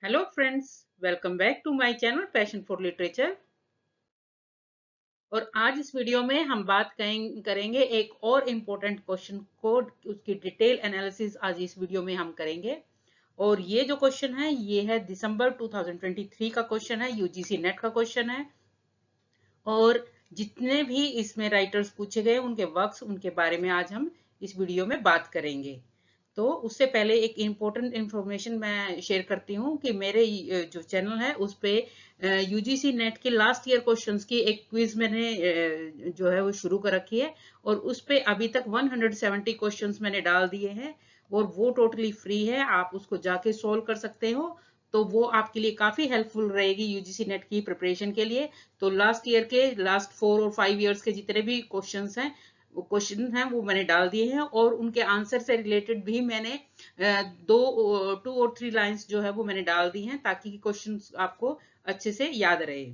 Hello friends, welcome back to my channel passion for literature. और आज इस video में हम बात करेंगे एक और इम्पोर्टेंट क्वेश्चन को, उसकी डिटेल एनालिसिस आज इस वीडियो में हम करेंगे। और ये जो क्वेश्चन है ये है दिसंबर 2023 का क्वेश्चन है, यूजीसी नेट का क्वेश्चन है। और जितने भी इसमें राइटर्स पूछे गए उनके वर्क्स, उनके बारे में आज हम इस वीडियो में बात करेंगे। तो उससे पहले एक इम्पोर्टेंट इंफॉर्मेशन मैं शेयर करती हूँ कि मेरे जो चैनल है उस पे यूजीसी नेट के लास्ट ईयर क्वेश्चंस की एक क्विज मैंने जो है वो शुरू कर रखी है। और उस पे अभी तक 170 क्वेश्चंस मैंने डाल दिए हैं और वो टोटली फ्री है, आप उसको जाके सोल्व कर सकते हो। तो वो आपके लिए काफी हेल्पफुल रहेगी यूजीसी नेट की प्रिपरेशन के लिए। तो लास्ट ईयर के लास्ट 4 और 5 इयर्स के जितने भी वो मैंने डाल दिए हैं और उनके आंसर से रिलेटेड भी मैंने 2 और 3 लाइंस जो है वो मैंने डाल दी हैं ताकि क्वेश्चन आपको अच्छे से याद रहे।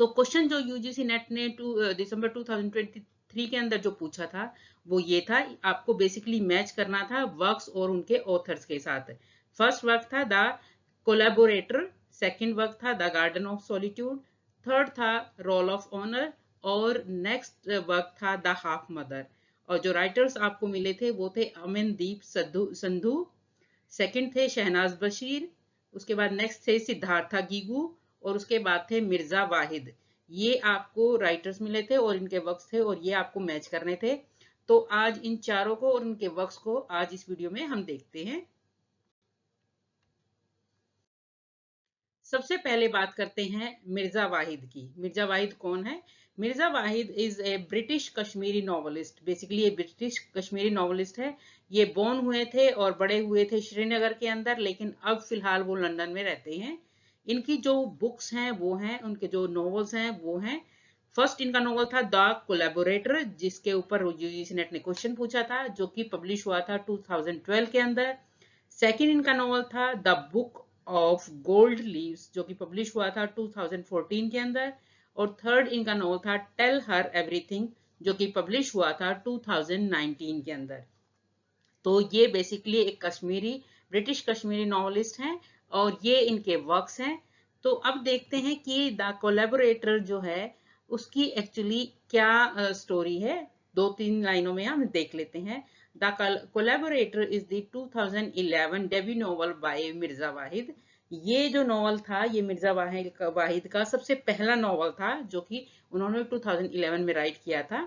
तो क्वेश्चन जो यूजीसी नेट ने दिसंबर 2023 के अंदर जो पूछा था वो ये था, आपको बेसिकली मैच करना था वर्क्स और उनके ऑथर्स के साथ। फर्स्ट वर्क था द कोलैबोरेटर, सेकंड वर्क था the garden of solitude, third था रोल ऑफ ऑनर और नेक्स्ट वर्क था द हाफ मदर। और जो राइटर्स आपको मिले थे वो थे अमनदीप संधू, सेकंड थे शहनाज बशीर, उसके बाद नेक्स्ट थे सिद्धार्था गीगू और उसके बाद थे मिर्जा वाहिद। ये आपको राइटर्स मिले थे और इनके वर्क्स थे और ये आपको मैच करने थे। तो आज इन चारों को और इनके वर्क्स को आज इस वीडियो में हम देखते हैं। सबसे पहले बात करते हैं मिर्जा वाहिद की। मिर्जा वाहिद कौन है? Mirza Wahid is a British Kashmiri novelist. Basically ये ब्रिटिश कश्मीरी नॉवलिस्ट है। ये बोर्न हुए थे और बड़े हुए थे श्रीनगर के अंदर, लेकिन अब फिलहाल वो लंदन में रहते हैं। इनकी जो बुक्स हैं वो हैं, उनके जो नॉवेल्स हैं वो हैं, फर्स्ट इनका नॉवल था द कोलैबोरेटर, जिसके ऊपर यूजीसी नेट ने क्वेश्चन पूछा था, जो कि पब्लिश हुआ था 2012 के अंदर। सेकंड इनका नॉवल था the book of gold leaves, जो कि पब्लिश हुआ था 2014 के अंदर। और थर्ड इनका नॉवल था टेल हर एवरीथिंग, जो कि पब्लिश हुआ था 2019 के अंदर। तो ये बेसिकली एक ब्रिटिश कश्मीरी नॉवलिस्ट हैं और ये इनके वर्क्स हैं। तो अब देखते हैं कि द कोलैबोरेटर जो है उसकी एक्चुअली क्या स्टोरी है। 2-3 लाइनों में हम देख लेते हैं। The collaborator is the 2011 debut novel by Mirza Wahid. ये जो नॉवल था ये मिर्जा वाहिद का सबसे पहला नॉवल था जो कि उन्होंने 2011 में राइट किया था।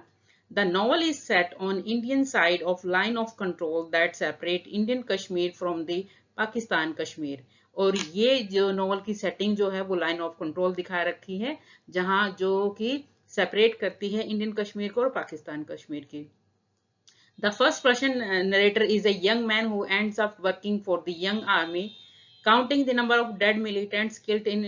The novel is set on Indian side of line of control that separate Indian Kashmir from the Pakistan Kashmir। और ये जो नॉवल की सेटिंग जो है वो लाइन ऑफ कंट्रोल दिखा रखी है, जहां जो कि सेपरेट करती है इंडियन कश्मीर को और पाकिस्तान कश्मीर की। The first Persian narrator is a young man who ends up working for the young army, counting the number of dead militants killed in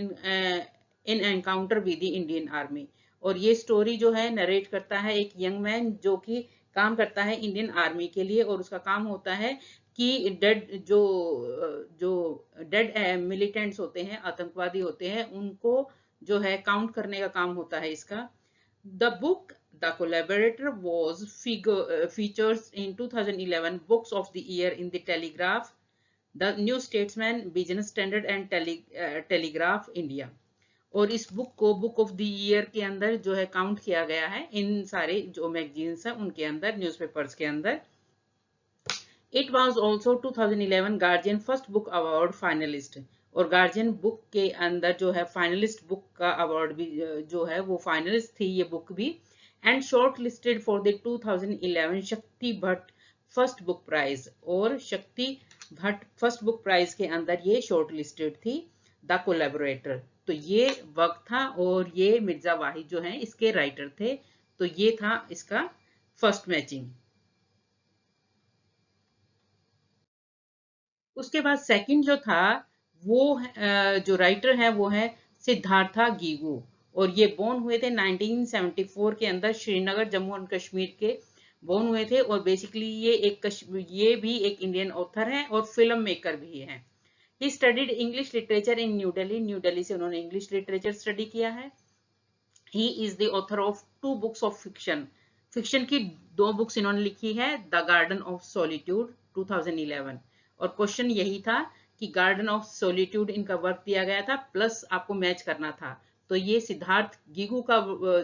encounter with the Indian army। और ये story जो है narrate करता है एक young man जो कि काम करता है इंडियन आर्मी के लिए, और उसका काम होता है कि जो डेड मिलिटेंट्स होते हैं, आतंकवादी होते हैं, उनको जो है काउंट करने का काम होता है इसका। The book The Collaborator was features in 2011 Books of the Year in the Telegraph, The New Statesman, Business Standard and Telegraph India। और इस बुक को बुक ऑफ द ईयर के अंदर जो है काउंट किया गया है इन सारे जो मैगजीन्स हैं उनके अंदर, न्यूज़पेपर्स के अंदर। It was also 2011 guardian first book award finalist. और गार्जियन बुक के अंदर जो है फाइनलिस्ट बुक का अवार्ड भी जो है वो फाइनलिस्ट थी ये बुक भी। And short listed for the 2011 शक्ति भट्ट फर्स्ट बुक प्राइज। और शक्ति भट्ट फर्स्ट बुक प्राइज के अंदर ये शॉर्ट लिस्टेड थी द कोलैबोरेटर। तो ये वर्क था और ये मिर्जा वाहिद जो है इसके राइटर थे। तो ये था इसका फर्स्ट मैचिंग। उसके बाद सेकंड जो था वो जो राइटर है वो है सिद्धार्था गीगू। और ये बोर्न हुए थे 1974 के अंदर श्रीनगर जम्मू एंड कश्मीर के बोर्न हुए थे। और बेसिकली ये भी एक इंडियन ऑथर हैं और फिल्म मेकर भी हैं। He studied English literature in new Delhi. New Delhi से उन्होंने इंग्लिश लिटरेचर स्टडी किया है। He is the author of 2 books of fiction. Fiction की 2 बुक्स इन्होंने लिखी है, द गार्डन ऑफ सॉलिट्यूड 2011। और क्वेश्चन यही था कि गार्डन ऑफ सॉलिट्यूड इनका वर्क दिया गया था, प्लस आपको मैच करना था। तो ये सिद्धार्थ गीगू का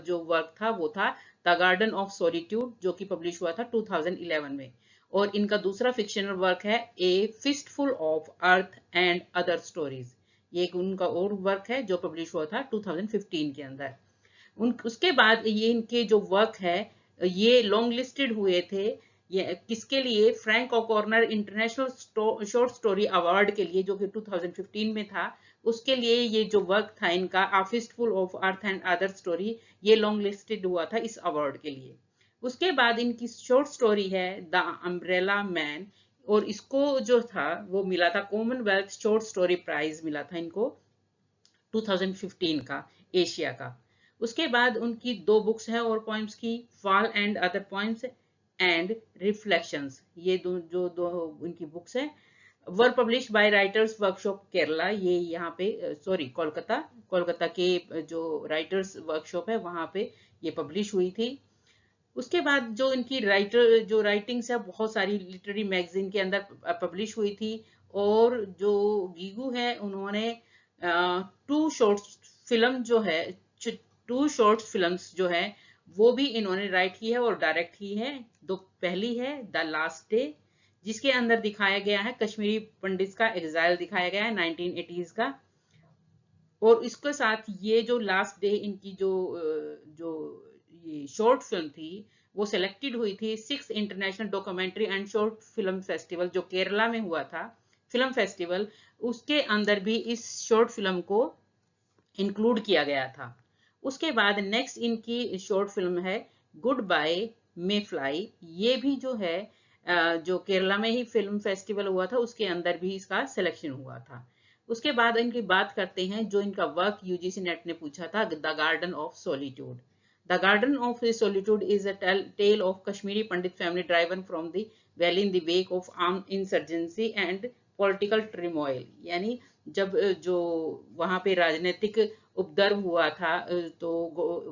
जो वर्क था वो था द गार्डन ऑफ सॉलिट्यूड, जो कि पब्लिश हुआ था 2011 में। और इनका दूसरा फिक्शनल वर्क है a fistful of earth and other stories. ये एक उनका और वर्क है जो पब्लिश हुआ था 2015 के अंदर। उसके बाद ये इनके जो वर्क है ये लॉन्ग लिस्टेड हुए थे। ये किसके लिए? Frank O'Connor international short story award के लिए, जो कि 2015 में था। उसके लिए ये जो वर्क था इनका a fistful of earth and other story, ये लॉन्ग लिस्टेड हुआ था इस अवार्ड के लिए। उसके बाद इनकी शॉर्ट स्टोरी है द अम्ब्रेला मैन, और इसको जो था वो मिला था कॉमनवेल्थ शॉर्ट स्टोरी प्राइज मिला था इनको 2015 का, एशिया का। उसके बाद उनकी दो बुक्स हैं और पोएम्स की, fall and other poems and reflections. ये दो उनकी बुक्स हैं, were publish by writers workshop Kerala. ये यहाँ पे सॉरी कोलकाता के जो राइटर्स वर्कशॉप है वहां पे ये पब्लिश हुई थी। उसके बाद जो इनकी राइटिंग्स है बहुत सारी लिटरेरी मैगजीन के अंदर पब्लिश हुई थी। और जो गीगू है उन्होंने टू शॉर्ट फिल्म जो है टू शॉर्ट फिल्म्स जो है वो भी इन्होंने राइट की है और डायरेक्ट की है। दो पहली है द लास्ट डे, जिसके अंदर दिखाया गया है कश्मीरी पंडित का एग्जाइल दिखाया गया है 1980s का। और इसके साथ ये जो लास्ट डे इनकी जो ये शॉर्ट फिल्म थी वो सिलेक्टेड हुई थी 6th international documentary and short film festival, जो केरला में हुआ था फिल्म फेस्टिवल। उसके अंदर भी इस शॉर्ट फिल्म को इंक्लूड किया गया था। उसके बाद नेक्स्ट इनकी शॉर्ट फिल्म है गुड बाय मे फ्लाई। ये भी जो है जो केरला में ही फिल्म फेस्टिवल हुआ था उसके अंदर भी इसका सिलेक्शन हुआ था। उसके बाद इनकी बात करते हैं जो इनका वर्क यूजीसी नेट ने पूछा था, the garden of solitude. The garden of solitude is a tale of Kashmiri Pandit family driven from the valley in the wake of arm insurgency and political turmoil. यानी जब जो वहां पे राजनीतिक उपद्रव हुआ था तो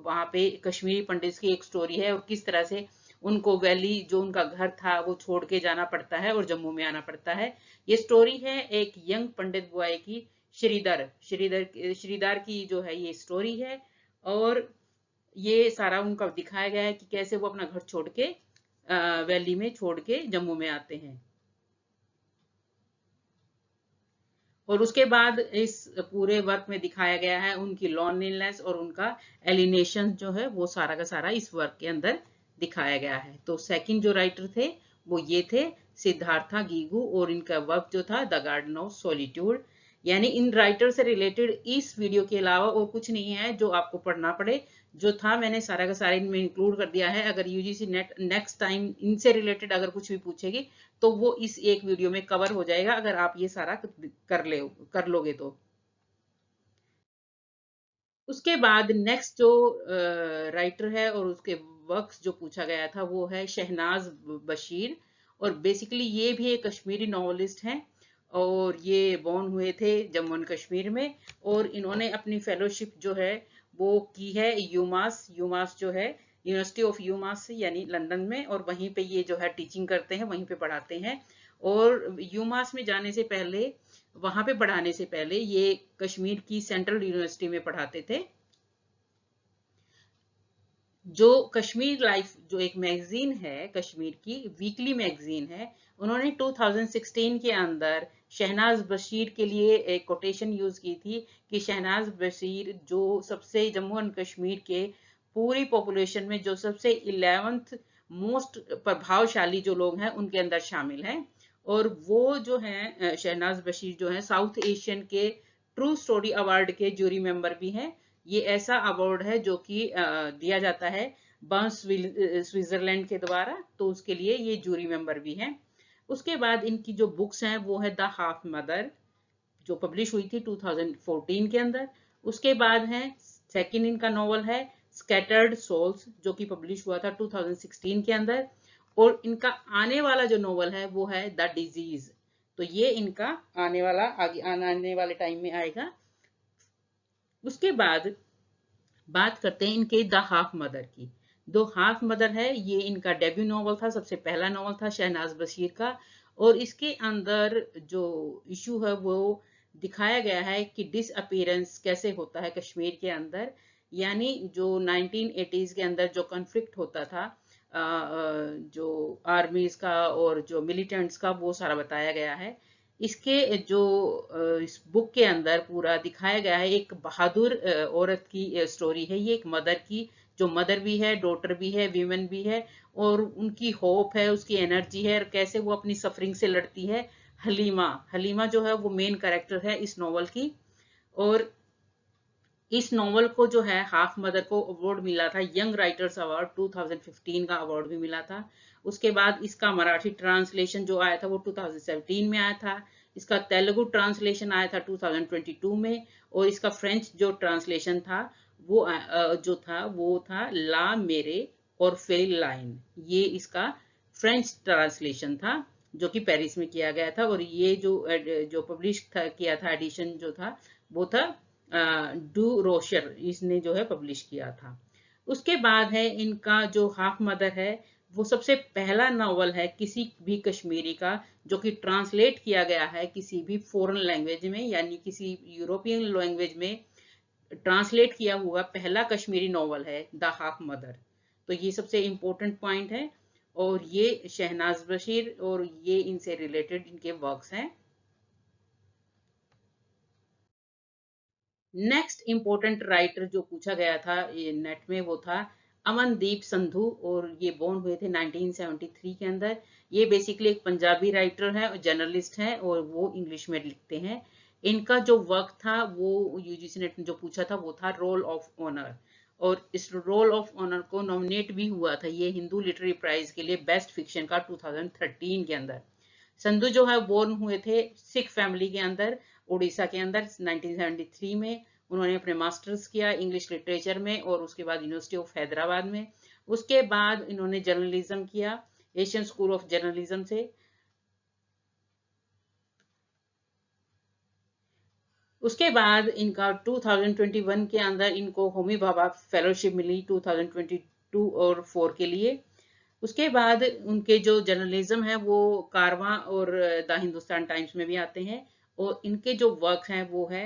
वहां पे कश्मीरी पंडित की एक स्टोरी है और किस तरह से उनको वैली जो उनका घर था वो छोड़ के जाना पड़ता है और जम्मू में आना पड़ता है। ये स्टोरी है एक यंग पंडित बॉय की, श्रीधर की जो है ये स्टोरी है। और ये सारा उनका दिखाया गया है कि कैसे वो अपना घर छोड़ के वैली में छोड़ के जम्मू में आते हैं। और उसके बाद इस पूरे वर्क में दिखाया गया है उनकी लॉनलीनेस और उनका एलिनेशन जो है वो सारा का सारा इस वर्क के अंदर दिखाया गया है। तो सेकंड जो राइटर थे वो ये थे सिद्धार्था गीगू, और इनका वर्क जो था द गार्डन ऑफ सॉलिट्यूड। यानी इन राइटर से रिलेटेड इस वीडियो के अलावा और कुछ नहीं है जो आपको पढ़ना पड़े। जो था मैंने सारा का सारा इनमें इंक्लूड कर दिया है। अगर यूजीसी नेट नेक्स्ट टाइम इनसे रिलेटेड अगर कुछ भी पूछेगी तो वो इस एक वीडियो में कवर हो जाएगा, अगर आप ये सारा कर लोगे तो। उसके बाद नेक्स्ट जो राइटर है और उसके वर्क्स जो पूछा गया था वो है शहनाज बशीर। और बेसिकली ये भी एक कश्मीरी नॉवलिस्ट हैं और ये बॉर्न हुए थे जम्मू एंड कश्मीर में। और इन्होंने अपनी फेलोशिप जो है वो की है यूमास जो है यूनिवर्सिटी ऑफ यूमास यानी लंदन में, और वहीं पे ये जो है टीचिंग करते हैं, वहीं पे पढ़ाते हैं। और यूमास में जाने से पहले, वहां पे पढ़ाने से पहले ये कश्मीर की सेंट्रल यूनिवर्सिटी में पढ़ाते थे। जो कश्मीर लाइफ जो एक मैगजीन है कश्मीर की वीकली मैगजीन है, उन्होंने 2016 के अंदर शहनाज बशीर के लिए एक कोटेशन यूज की थी कि शहनाज बशीर जो सबसे जम्मू एंड कश्मीर के पूरी पॉपुलेशन में जो सबसे 11th मोस्ट प्रभावशाली जो लोग हैं उनके अंदर शामिल हैं। और वो जो है शहनाज बशीर जो है साउथ एशियन के ट्रू स्टोरी अवार्ड के जूरी मेंबर भी हैं। ये ऐसा अवार्ड है जो कि दिया जाता है बर्न्स स्विट्जरलैंड के द्वारा, तो उसके लिए ये जूरी मेंबर भी हैं। उसके बाद इनकी जो बुक्स हैं वो है द हाफ मदर, जो पब्लिश हुई थी 2014 के अंदर। उसके बाद है सेकंड इनका नॉवल है स्कैटर्ड सोल्स, जो कि पब्लिश हुआ था 2016 के अंदर। और इनका आने वाला जो नॉवल है वो है द डिजीज, तो ये इनका आने वाले टाइम में आएगा। उसके बाद बात करते हैं इनके द हाफ मदर की। दो हाफ मदर है, ये इनका डेब्यू नॉवल था, सबसे पहला नॉवल था शहनाज बशीर का। और इसके अंदर जो इशू है वो दिखाया गया है कि डिसअपीयरेंस कैसे होता है कश्मीर के अंदर, यानी जो 1980s के अंदर जो कॉन्फ्लिक्ट होता था जो आर्मीज का और जो मिलिटेंट्स का, वो सारा बताया गया है। इसके जो इस बुक के अंदर पूरा दिखाया गया है, एक बहादुर औरत की स्टोरी है ये, एक मदर की, जो मदर भी है, डॉटर भी है, वीमेन भी है, और उनकी होप है, उसकी एनर्जी है, और कैसे वो अपनी सफरिंग से लड़ती है। हलीमा, हलीमा जो है वो मेन कैरेक्टर है इस नॉवल की। और इस नॉवल को जो है हाफ मदर को अवार्ड मिला था, यंग राइटर्स अवार्ड 2015 का अवार्ड भी मिला था। उसके बाद इसका मराठी ट्रांसलेशन जो आया था वो 2017 में आया था। इसका तेलुगु ट्रांसलेशन आया था 2022 में। और इसका फ्रेंच जो ट्रांसलेशन था वो था ला मेरे और फेल लाइन, ये इसका फ्रेंच ट्रांसलेशन था जो कि पेरिस में किया गया था। और ये जो पब्लिश किया था, एडिशन जो था वो था डू रोशर, इसने जो है पब्लिश किया था। उसके बाद है इनका जो हाफ मदर है, वो सबसे पहला नॉवल है किसी भी कश्मीरी का जो कि ट्रांसलेट किया गया है किसी भी फॉरेन लैंग्वेज में, यानी किसी यूरोपियन लैंग्वेज में ट्रांसलेट किया हुआ पहला कश्मीरी नॉवल है द हाफ मदर। तो ये सबसे इम्पोर्टेंट पॉइंट है। और ये शहनाज बशीर और ये इनसे रिलेटेड इनके वर्क्स हैं। नेक्स्ट इंपॉर्टेंट राइटर जो पूछा गया था ये नेट में, वो था अमनदीप संधू, और ये बोर्न हुए थे 1973 के अंदर। ये बेसिकली एक पंजाबी राइटर है और जर्नलिस्ट है, और वो इंग्लिश में लिखते हैं। इनका जो वर्क था वो यूजीसी नेट ने जो पूछा था वो था रोल ऑफ ऑनर, और इस रोल ऑफ ऑनर को नॉमिनेट भी हुआ था ये हिंदू लिटरेरी प्राइज के लिए बेस्ट फिक्शन का 2013 के अंदर। संधू जो है बोर्न हुए थे सिख फैमिली के अंदर, उड़ीसा के अंदर 1973 में। उन्होंने अपने मास्टर्स किया इंग्लिश लिटरेचर में, और उसके बाद यूनिवर्सिटी ऑफ हैदराबाद में। उसके बाद इन्होंने जर्नलिज्म किया एशियन स्कूल ऑफ जर्नलिज्म से। उसके बाद इनका 2021 के अंदर इनको होमी भाभा फेलोशिप मिली 2022 और 4 के लिए। उसके बाद उनके जो जर्नलिज्म है वो कारवां और द हिंदुस्तान टाइम्स में भी आते हैं। और इनके जो वर्क हैं वो है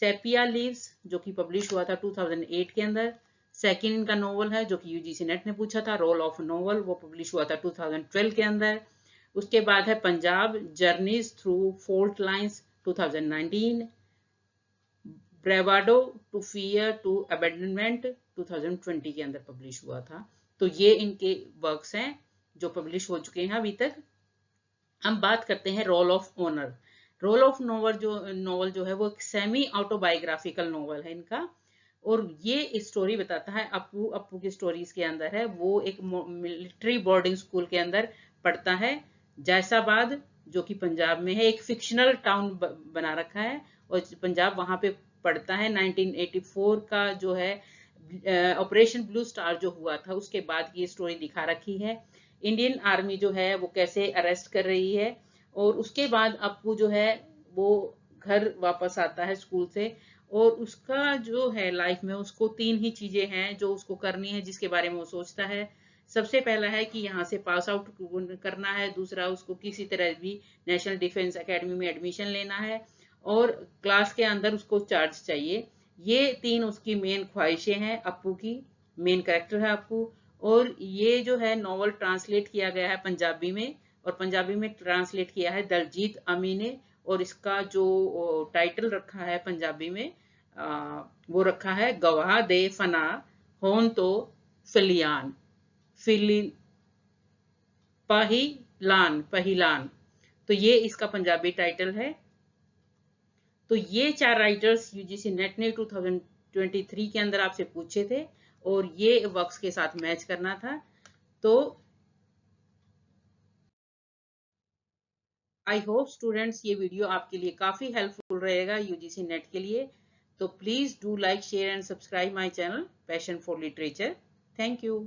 सेपिया लीव्स, जो कि पब्लिश हुआ था 2008 के अंदर। सेकंड इनका नोवेल है जो कि यूजीसी नेट ने पूछा था, रोल ऑफ नोवेल, वो पब्लिश हुआ था 2012 के अंदर। उसके बाद है Punjab journeys through fault lines 2019। Bravado to fear to abandonment 2020 के अंदर पब्लिश हुआ था। तो ये इनके वर्क्स हैं जो पब्लिश हो चुके हैं अभी तक। हम बात करते हैं role of honour. Role of novel जो है वो एक सेमी ऑटोबायोग्राफिकल नॉवल है इनका। और ये स्टोरी बताता है, अप्पू अप्पू की स्टोरी इसके अंदर है। वो एक मिलिट्री बोर्डिंग स्कूल के अंदर पढ़ता है, जैसाबाद, जो कि पंजाब में है, एक फिक्शनल टाउन बना रखा है, और पंजाब वहां पे पढ़ता है। 1984 का जो है ऑपरेशन ब्लू स्टार जो हुआ था उसके बाद की स्टोरी दिखा रखी है। इंडियन आर्मी जो है वो कैसे अरेस्ट कर रही है, और उसके बाद अप्पू जो है वो घर वापस आता है स्कूल से। और उसका जो है लाइफ में उसको तीन ही चीजें हैं जो उसको करनी है, जिसके बारे में वो सोचता है। सबसे पहला है कि यहाँ से पास आउट करना है, दूसरा उसको किसी तरह भी नेशनल डिफेंस एकेडमी में एडमिशन लेना है, और क्लास के अंदर उसको चार्ज चाहिए। ये तीन उसकी मेन ख्वाहिशें हैं अप्पू की। मेन कैरेक्टर है अप्पू। और ये जो है नॉवल ट्रांसलेट किया गया है पंजाबी में, और पंजाबी में ट्रांसलेट किया है दलजीत अमी ने। और इसका जो टाइटल रखा है पंजाबी में वो रखा है गवाह दे फना होन तो फिलियान, फिली पहिलान पहिलान। तो ये इसका पंजाबी टाइटल है। तो ये चार राइटर्स यूजीसी नेट ने 2023 के अंदर आपसे पूछे थे, और ये वर्क्स के साथ मैच करना था। तो आई होप स्टूडेंट्स ये वीडियो आपके लिए काफी हेल्पफुल रहेगा यूजीसी नेट के लिए। तो please do like share and subscribe my channel passion for literature. Thank you.